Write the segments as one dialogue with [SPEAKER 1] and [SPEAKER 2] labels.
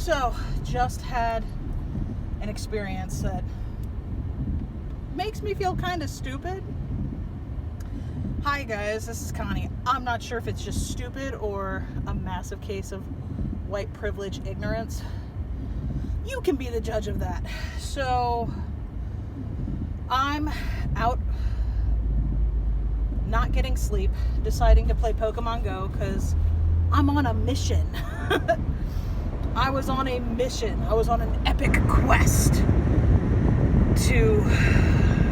[SPEAKER 1] So, just had an experience that makes me feel kind of stupid. Hi guys, this is Connie. I'm not sure if it's just stupid or a massive case of white privilege ignorance. You can be the judge of that. So, I'm out not getting sleep, deciding to play Pokemon Go because I'm on a mission. I was on a mission. I was on an epic quest to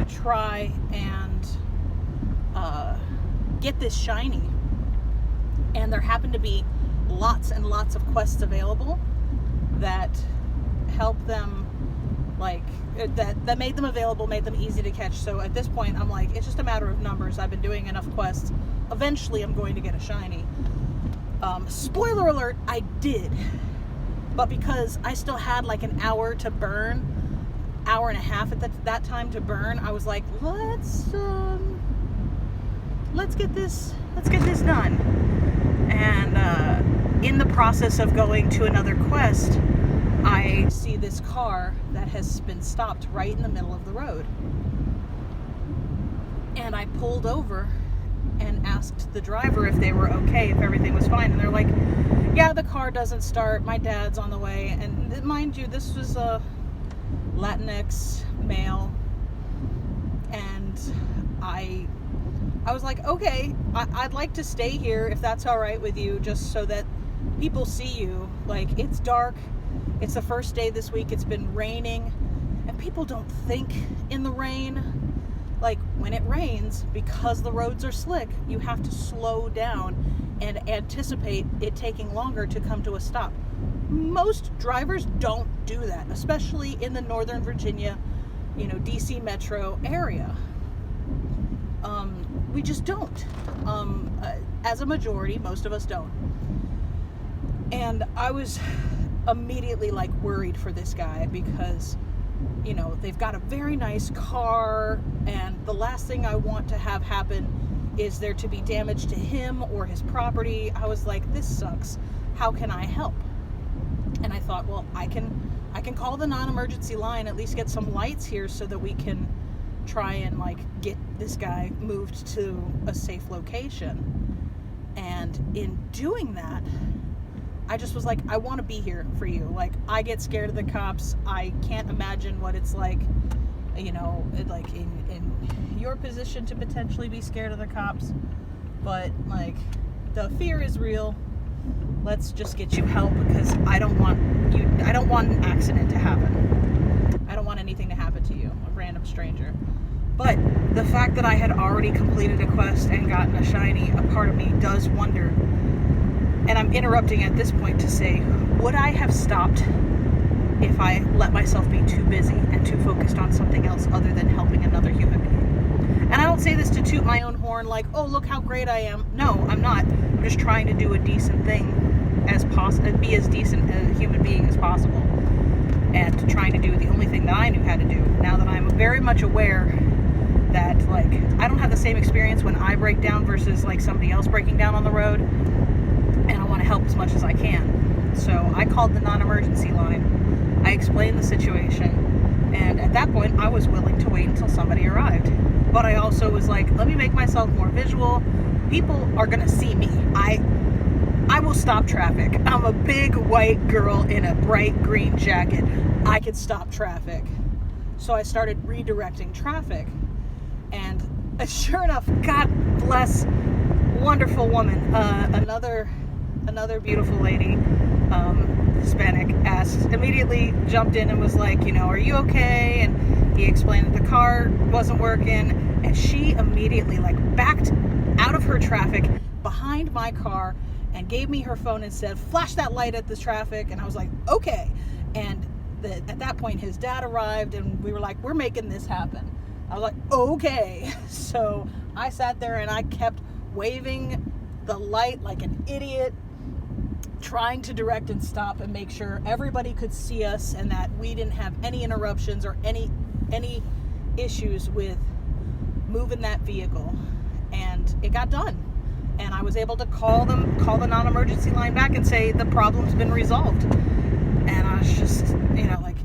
[SPEAKER 1] try and get this shiny. And there happened to be lots and lots of quests available that helped them, like, that made them available, made them easy to catch. So at this point, I'm like, it's just a matter of numbers. I've been doing enough quests. Eventually, I'm going to get a shiny. Spoiler alert, I did. But because I still had like an hour to burn, hour and a half at that time to burn, I was like, let's get this done. And in the process of going to another quest, I see this car that has been stopped right in the middle of the road. And I pulled over and asked the driver if they were okay, if everything was fine. And they're like, yeah, the car doesn't start. My dad's on the way. And mind you, this was a Latinx male. And I was like, okay, I'd like to stay here if that's all right with you, just so that people see you. Like, it's dark. It's the first day this week. It's been raining. And people don't think in the rain. Like, when it rains, because the roads are slick, you have to slow down and anticipate it taking longer to come to a stop. Most drivers don't do that, especially in the Northern Virginia, DC metro area. We just don't. As a majority, most of us don't. And I was immediately like worried for this guy because, they've got a very nice car, and the last thing I want to have happen is there to be damage to him or his property. I was like, this sucks. How can I help? And I thought, well, I can call the non-emergency line, at least get some lights here so that we can try and get this guy moved to a safe location. And in doing that, I just was like, I want to be here for you. Like, I get scared of the cops. I can't imagine what it's like, like in your position to potentially be scared of the cops. But the fear is real. Let's just get you help because I don't want an accident to happen. I don't want anything to happen to you, a random stranger. But the fact that I had already completed a quest and gotten a shiny, a part of me does wonder. And I'm interrupting at this point to say, would I have stopped if I let myself be too busy and too focused on something else other than helping another human being? And I don't say this to toot my own horn like, oh, look how great I am. No, I'm not. I'm just trying to do a decent thing as possible, be as decent a human being as possible, and trying to do the only thing that I knew how to do. Now that I'm very much aware that I don't have the same experience when I break down versus somebody else breaking down on the road, and I want to help as much as I can. So I called the non-emergency line. I explained the situation, and at that point I was willing to wait until somebody arrived. But I also was like, let me make myself more visual. People are gonna see me. I will stop traffic. I'm a big white girl in a bright green jacket. I can stop traffic. So I started redirecting traffic. And sure enough, God bless, wonderful woman, another beautiful lady, Hispanic, immediately jumped in and was like, are you okay? And he explained that the car wasn't working, and she immediately backed out of her traffic behind my car and gave me her phone and said, flash that light at the traffic. And I was like, okay. And at that point, his dad arrived, and we were like, we're making this happen. I was like, okay. So I sat there and I kept waving the light like an idiot, trying to direct and stop and make sure everybody could see us and that we didn't have any interruptions or any issues with moving that vehicle. And it got done. And I was able to call the non-emergency line back and say the problem's been resolved. And was just, like,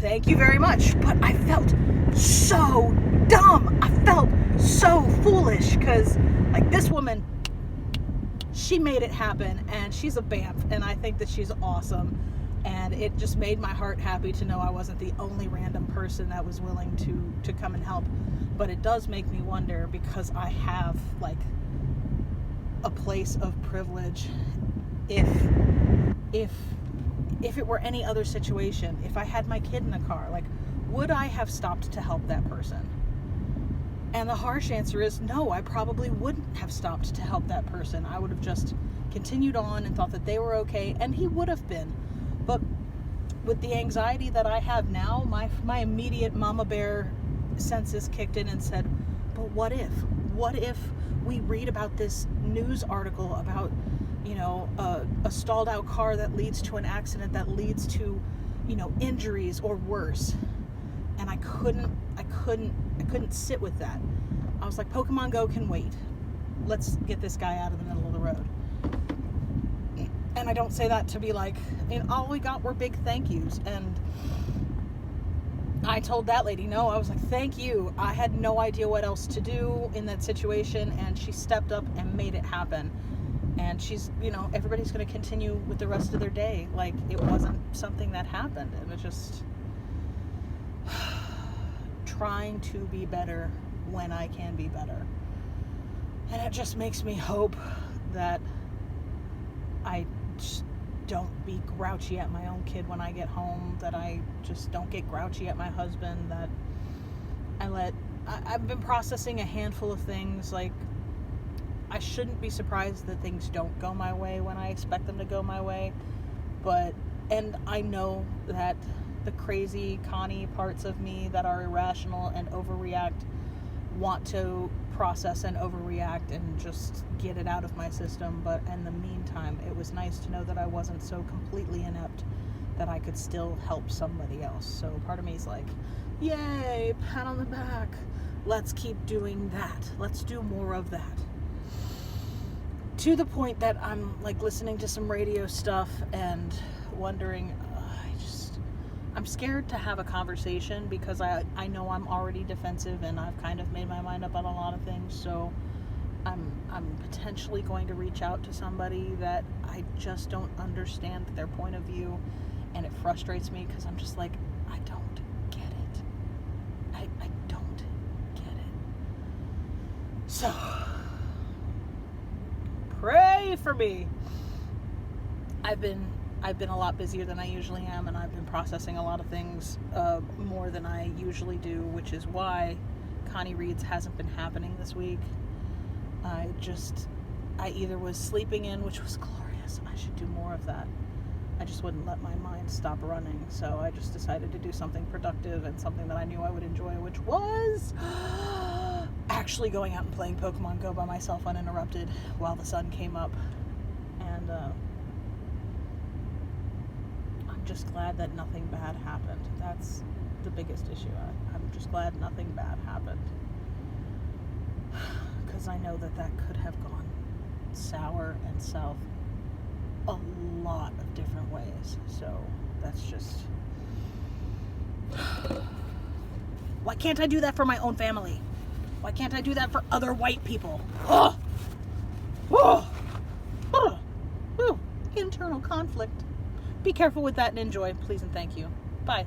[SPEAKER 1] thank you very much. But I felt so dumb. I felt so foolish because, like, this woman, she made it happen, and she's a BAMF, and I think that she's awesome. And it just made my heart happy to know I wasn't the only random person that was willing to come and help. But it does make me wonder, because I have, like, a place of privilege, if it were any other situation, if I had my kid in the car, like, would I have stopped to help that person? And the harsh answer is no, I probably wouldn't have stopped to help that person. I would have just continued on and thought that they were okay, and he would have been. But with the anxiety that I have now, my immediate mama bear senses kicked in and said, but what if? What if we read about this news article about, a stalled out car that leads to an accident that leads to, injuries or worse? And I couldn't sit with that. I was like, Pokemon Go can wait. Let's get this guy out of the middle of the road. And I don't say that to be like, all we got were big thank yous. And I told that lady, no, I was like, thank you. I had no idea what else to do in that situation, and she stepped up and made it happen. And she's, everybody's going to continue with the rest of their day like it wasn't something that happened. And it's just trying to be better when I can be better. And it just makes me hope that I just don't be grouchy at my own kid when I get home, that I just don't get grouchy at my husband, that I've been processing a handful of things. Like, I shouldn't be surprised that things don't go my way when I expect them to go my way, and I know that the crazy Connie parts of me that are irrational and overreact want to process and overreact and just get it out of my system. But in the meantime, it was nice to know that I wasn't so completely inept that I could still help somebody else. So part of me is like, yay, pat on the back. Let's keep doing that. Let's do more of that. To the point that I'm like listening to some radio stuff and wondering, I'm scared to have a conversation because I know I'm already defensive and I've kind of made my mind up on a lot of things. So I'm potentially going to reach out to somebody that I just don't understand their point of view, and it frustrates me because I'm just like, I don't get it. I don't get it. So pray for me. I've been a lot busier than I usually am, and I've been processing a lot of things more than I usually do, which is why Connie Reads hasn't been happening this week. I either was sleeping in, which was glorious. I should do more of that. I just wouldn't let my mind stop running, so I just decided to do something productive and something that I knew I would enjoy, which was actually going out and playing Pokemon Go by myself uninterrupted while the sun came up. And I'm just glad that nothing bad happened. That's the biggest issue. I'm just glad nothing bad happened, because I know that could have gone sour and south a lot of different ways. So that's just, why can't I do that for my own family? Why can't I do that for other white people? Internal conflict. Be careful with that and enjoy, please and thank you. Bye.